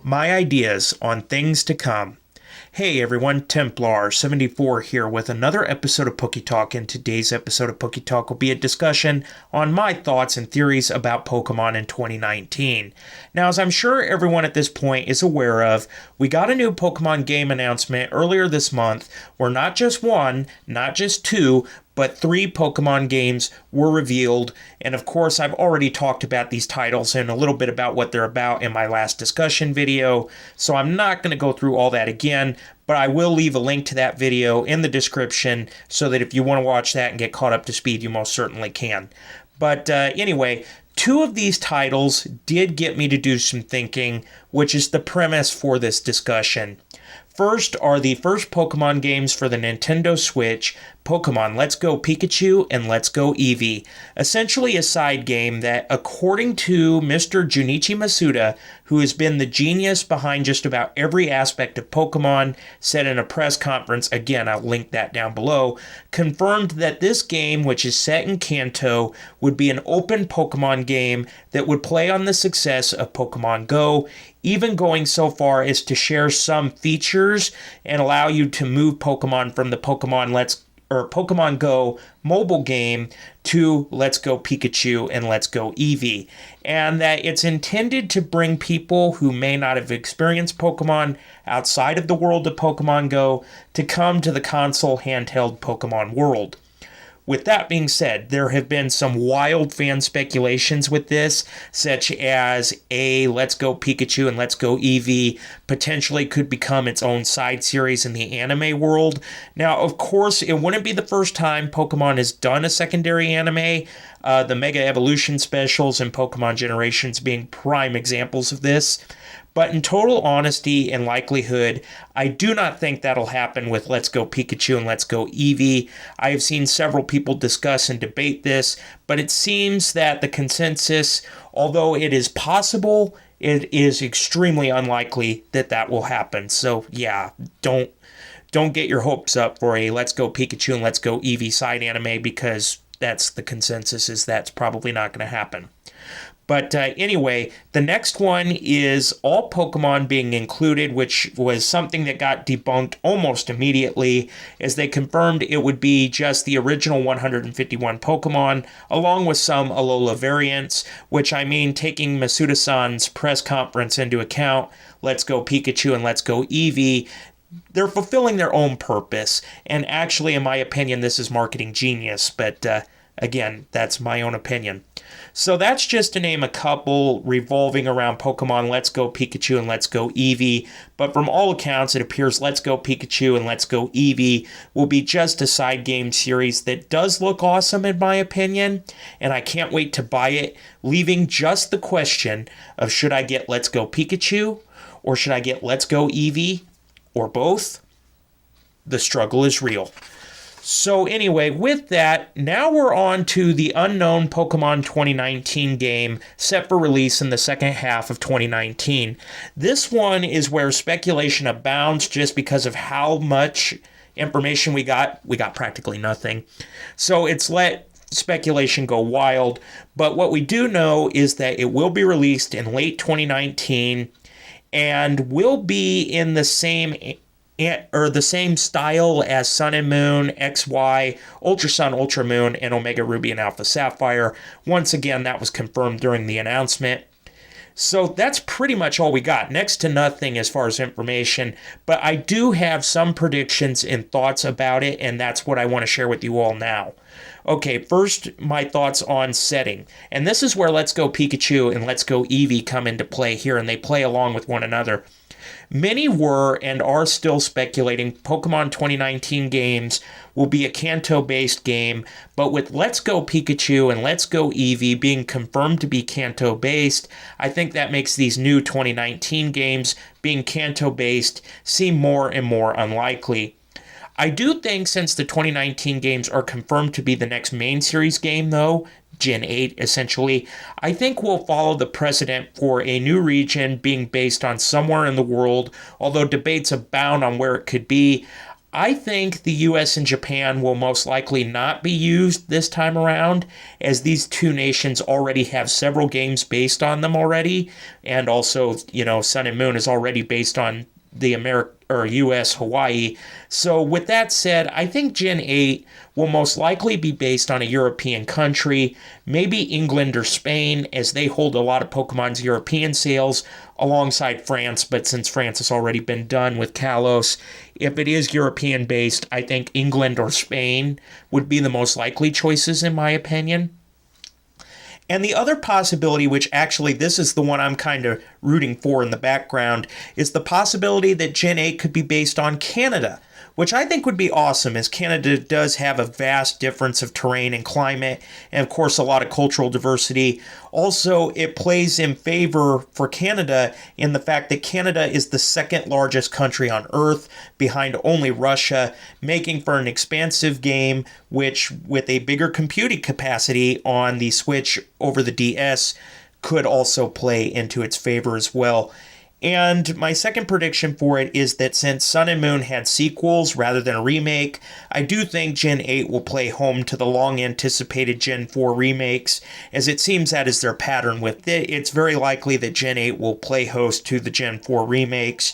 my ideas on things to come. Hey everyone, Templar74 here with another episode of Poke Talk, and today's episode of Poke Talk will be a discussion on my thoughts and theories about Pokemon in 2019. Now, as I'm sure everyone at this point is aware of, we got a new Pokemon game announcement earlier this month where not just one, not just two, but 3 Pokemon games were revealed, and of course I've already talked about these titles and a little bit about what they're about in my last discussion video, so I'm not going to go through all that again, but I will leave a link to that video in the description so that if you want to watch that and get caught up to speed, you most certainly can. But anyway, 2 of these titles did get me to do some thinking, which is the premise for this discussion. First are the first Pokemon games for the Nintendo Switch, Pokemon Let's Go Pikachu and Let's Go Eevee. Essentially a side game that, according to Mr. Junichi Masuda, who has been the genius behind just about every aspect of Pokemon, said in a press conference, again I'll link that down below, confirmed that this game, which is set in Kanto, would be an open Pokemon game that would play on the success of Pokemon Go, even going so far as to share some features and allow you to move Pokemon from the Pokemon Go mobile game to Let's Go Pikachu and Let's Go Eevee. And that it's intended to bring people who may not have experienced Pokemon outside of the world of Pokemon Go to come to the console handheld Pokemon world. With that being said, there have been some wild fan speculations with this, such as Let's Go Pikachu and Let's Go Eevee potentially could become its own side series in the anime world. Now, of course, it wouldn't be the first time Pokemon has done a secondary anime, the Mega Evolution specials and Pokemon Generations being prime examples of this. But in total honesty and likelihood, I do not think that'll happen with Let's Go Pikachu and Let's Go Eevee. I have seen several people discuss and debate this, but it seems that the consensus, although it is possible, it is extremely unlikely that that will happen. So yeah, don't get your hopes up for a Let's Go Pikachu and Let's Go Eevee side anime, because that's the consensus, is that's probably not going to happen. But anyway, the next one is all Pokemon being included, which was something that got debunked almost immediately, as they confirmed it would be just the original 151 Pokemon, along with some Alola variants, which, I mean, taking Masuda-san's press conference into account, Let's Go Pikachu and Let's Go Eevee, they're fulfilling their own purpose. And actually, in my opinion, this is marketing genius, but again, that's my own opinion. So that's just to name a couple revolving around Pokemon Let's Go Pikachu and Let's Go Eevee, but from all accounts it appears Let's Go Pikachu and Let's Go Eevee will be just a side game series that does look awesome in my opinion, and I can't wait to buy it, leaving just the question of should I get Let's Go Pikachu or should I get Let's Go Eevee or both? The struggle is real. So anyway, with that, now we're on to the unknown Pokemon 2019 game set for release in the second half of 2019. This one is where speculation abounds just because of how much information we got. We got practically nothing. So it's let speculation go wild. But what we do know is that it will be released in late 2019 and will be in the same style as Sun and Moon, XY, Ultra Sun, Ultra Moon, and Omega Ruby and Alpha Sapphire. Once again, that was confirmed during the announcement. So that's pretty much all we got. Next to nothing as far as information, but I do have some predictions and thoughts about it, and that's what I want to share with you all now. Okay, first, my thoughts on setting. And this is where Let's Go Pikachu and Let's Go Eevee come into play here, and they play along with one another. Many were and are still speculating Pokemon 2019 games will be a Kanto-based game, but with Let's Go Pikachu and Let's Go Eevee being confirmed to be Kanto-based, I think that makes these new 2019 games being Kanto-based seem more and more unlikely. I do think since the 2019 games are confirmed to be the next main series game, though, Gen 8 essentially, I think we'll follow the precedent for a new region being based on somewhere in the world, although debates abound on where it could be. I think the US and Japan will most likely not be used this time around, as these two nations already have several games based on them already, and also, Sun and Moon is already based on the US Hawaii. So with that said, I think Gen 8 will most likely be based on a European country, maybe England or Spain, as they hold a lot of Pokemon's European sales alongside France, but since France has already been done with Kalos, if it is European based, I think England or Spain would be the most likely choices in my opinion. And the other possibility, which actually this is the one I'm kind of rooting for in the background, is the possibility that Gen 8 could be based on Canada, which I think would be awesome, as Canada does have a vast difference of terrain and climate, and of course a lot of cultural diversity. Also, it plays in favor for Canada in the fact that Canada is the second largest country on Earth, behind only Russia, making for an expansive game, which with a bigger computing capacity on the Switch over the DS could also play into its favor as well. And my second prediction for it is that since Sun and Moon had sequels rather than a remake, I do think Gen 8 will play home to the long anticipated Gen 4 remakes, as it seems that is their pattern with it. It's very likely that Gen 8 will play host to the Gen 4 remakes.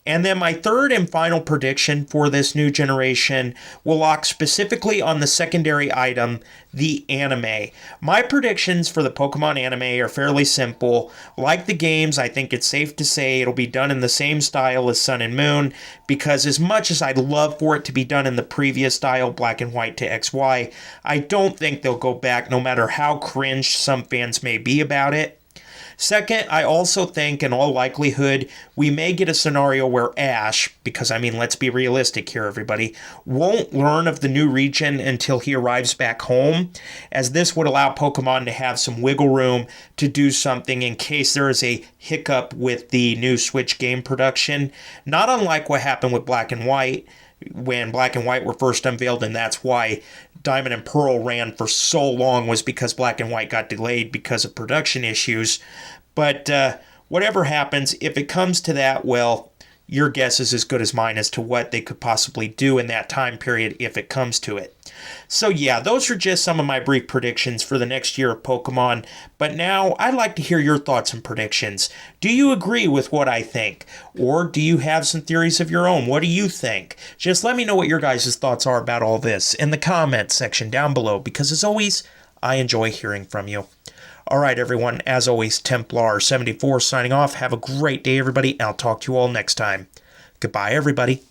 And then my third and final prediction for this new generation will lock specifically on the secondary item, the anime. My predictions for the Pokemon anime are fairly simple. Like the games, I think it's safe to say it'll be done in the same style as Sun and Moon, because as much as I'd love for it to be done in the previous style, Black and White to XY, I don't think they'll go back no matter how cringe some fans may be about it. Second, I also think in all likelihood we may get a scenario where Ash, because I mean let's be realistic here everybody, won't learn of the new region until he arrives back home, as this would allow Pokemon to have some wiggle room to do something in case there is a hiccup with the new Switch game production, not unlike what happened with Black and White when Black and White were first unveiled, and that's why Diamond and Pearl ran for so long, was because Black and White got delayed because of production issues. But whatever happens, if it comes to that, well, your guess is as good as mine as to what they could possibly do in that time period if it comes to it. So yeah, those are just some of my brief predictions for the next year of Pokemon, but now I'd like to hear your thoughts and predictions. Do you agree with what I think? Or do you have some theories of your own? What do you think? Just let me know what your guys' thoughts are about all this in the comments section down below, because as always, I enjoy hearing from you. All right, everyone, as always, Templar74 signing off. Have a great day, everybody, and I'll talk to you all next time. Goodbye, everybody.